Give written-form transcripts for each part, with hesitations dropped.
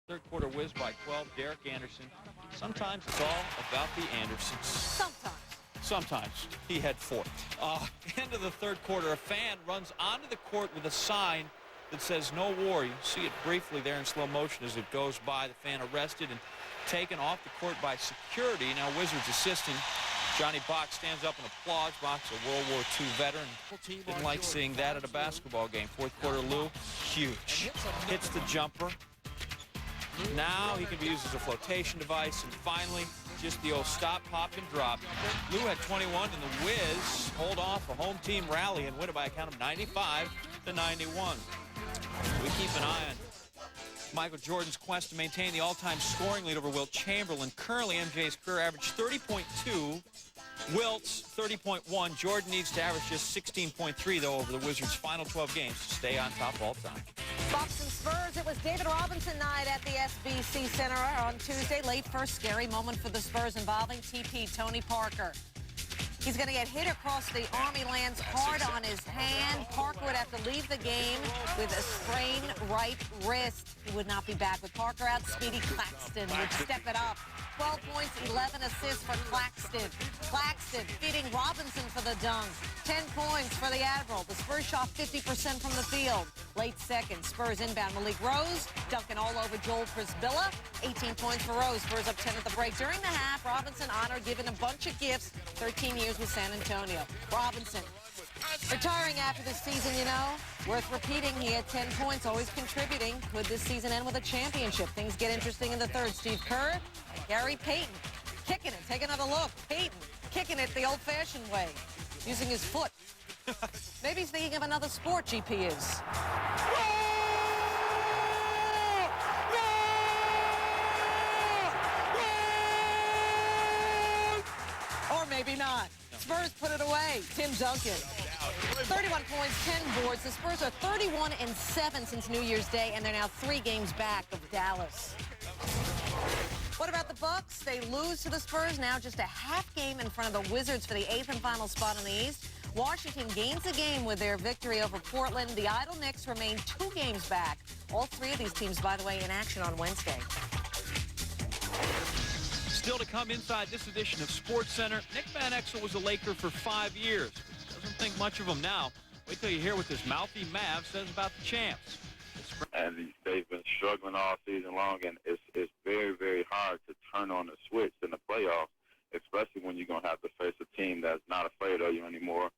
Third quarter whiz by 12, Derek Anderson. Sometimes it's all about the Andersons. Sometimes. He had 4. End of the third quarter, a fan runs onto the court with a sign that says no war. You see it briefly there in slow motion as it goes by. The fan arrested and taken off the court by security. Now Wizards assistant Johnny Bach stands up and applauds. Bach's a World War II veteran. Didn't like seeing that at a basketball game. Fourth quarter, Lou, huge. Hits the jumper. Now he can be used as a flotation device. And finally, just the old stop, pop, and drop. Lou had 21, and the Wiz hold off a home team rally and win it by a count of 95-91. We keep an eye on Michael Jordan's quest to maintain the all-time scoring lead over Wilt Chamberlain. Currently, MJ's career average 30.2. Wilt's 30.1. Jordan needs to average just 16.3, though, over the Wizards' final 12 games to stay on top all time. Bucks and Spurs. It was David Robinson night at the SBC Center on Tuesday. Late first scary moment for the Spurs involving TP Tony Parker. He's going to get hit across the arm. He lands hard on his hand. Parker would have to leave the game with a sprained right wrist. He would not be back. With Parker out, Speedy Claxton would step it up. 12 points, 11 assists for Claxton. Claxton feeding Robinson for the dunk. 10 points for the Admiral. The Spurs shot 50% from the field. Late second, Spurs inbound. Malik Rose dunking all over Joel Prisbilla. 18 points for Rose. Spurs up 10 at the break. During the half, Robinson honored, given a bunch of gifts. 13 years with San Antonio. Robinson retiring after this season, you know. Worth repeating, he had 10 points, always contributing. Could this season end with a championship? Things get interesting in the third. Steve Kerr and Gary Payton kicking it. Take another look. Payton kicking it the old-fashioned way, using his foot. Maybe he's thinking of another sport, GP is. Or maybe not. Spurs put it away. Tim Duncan. 31 points, 10 boards. The Spurs are 31-7 since New Year's Day, and they're now 3 games back of Dallas. What about the Bucks? They lose to the Spurs, now just a half game in front of the Wizards for the 8th and final spot in the East. Washington gains a game with their victory over Portland. The Idle Knicks remain 2 games back. All 3 of these teams, by the way, in action on Wednesday. Still to come inside this edition of SportsCenter, Nick Van Exel was a Laker for 5 years. Doesn't think much of him now. Wait till you hear what this mouthy Mav says about the champs. And they've been struggling all season long, and it's very, very hard to turn on the switch in the playoffs, especially when you're going to have to face a team that's not afraid of you anymore.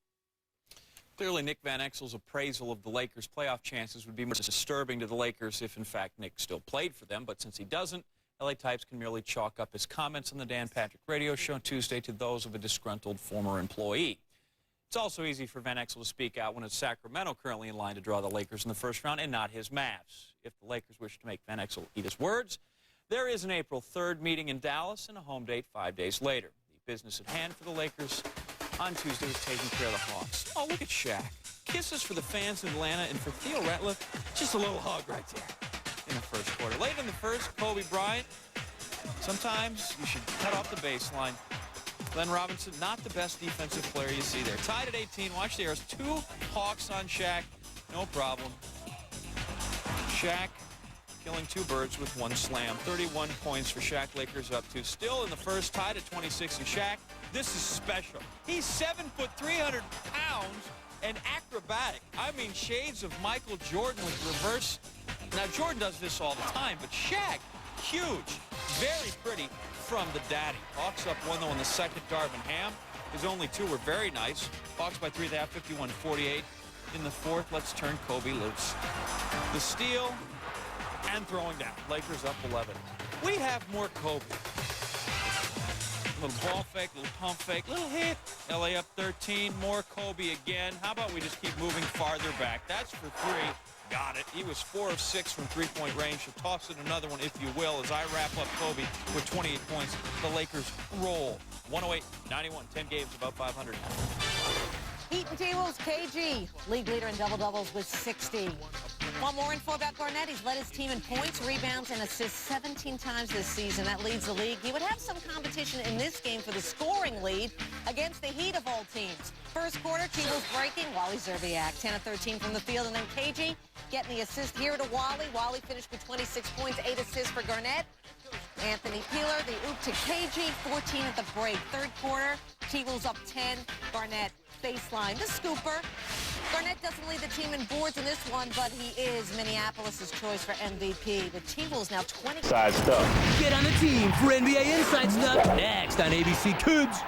Clearly, Nick Van Exel's appraisal of the Lakers' playoff chances would be more disturbing to the Lakers if, in fact, Nick still played for them. But since he doesn't, LA Types can merely chalk up his comments on the Dan Patrick Radio Show on Tuesday to those of a disgruntled former employee. It's also easy for Van Exel to speak out when it's Sacramento currently in line to draw the Lakers in the first round and not his Mavs. If the Lakers wish to make Van Exel eat his words, there is an April 3rd meeting in Dallas and a home date 5 days later. The business at hand for the Lakers on Tuesday was taking care of the Hawks. Oh, look at Shaq. Kisses for the fans in Atlanta, and for Theo Ratliff, just a little hug right there in the first quarter. Late in the first, Kobe Bryant. Sometimes you should cut off the baseline. Glenn Robinson, not the best defensive player you see there. Tied at 18. Watch the arrows. 2 Hawks on Shaq. No problem. Shaq killing 2 birds with 1 slam. 31 points for Shaq. Lakers up 2. Still in the first, tied at 26. And Shaq, this is special. He's 7 foot, 300 pounds, and acrobatic. I mean, shades of Michael Jordan with reverse. Now, Jordan does this all the time, but Shaq, huge, very pretty from the daddy. Hawks up 1, though, in the second. Darvin Ham. His only 2 were very nice. Hawks by 3 at the half, 51-48. In the fourth, let's turn Kobe loose. The steal and throwing down. Lakers up 11. We have more Kobe. Little ball fake, little pump fake, little hit. LA up 13. More Kobe again. How about we just keep moving farther back? That's for 3. Got it. He was 4 of 6 from 3-point range. So toss it another one, if you will, as I wrap up Kobe with 28 points. The Lakers roll. 108-91, 10 games, about 500. Heat and T-Wolves, KG, league leader in double-doubles with 60. One more info about Garnett. He's led his team in points, rebounds, and assists 17 times this season. That leads the league. He would have some competition in this game for the scoring lead against the Heat of all teams. First quarter, T-Wolves breaking. Wally Zerbiak, 10 of 13 from the field. And then KG, getting the assist here to Wally. Wally finished with 26 points, 8 assists for Garnett. Anthony Peeler, the oop to KG, 14 at the break. Third quarter, T-Wolves up 10. Garnett baseline. The scooper. Garnett doesn't lead the team in boards in this one, but he is Minneapolis' choice for MVP. The T-Wolves now 20. Side stuff. Get on the team for NBA Inside Stuff next on ABC Kids.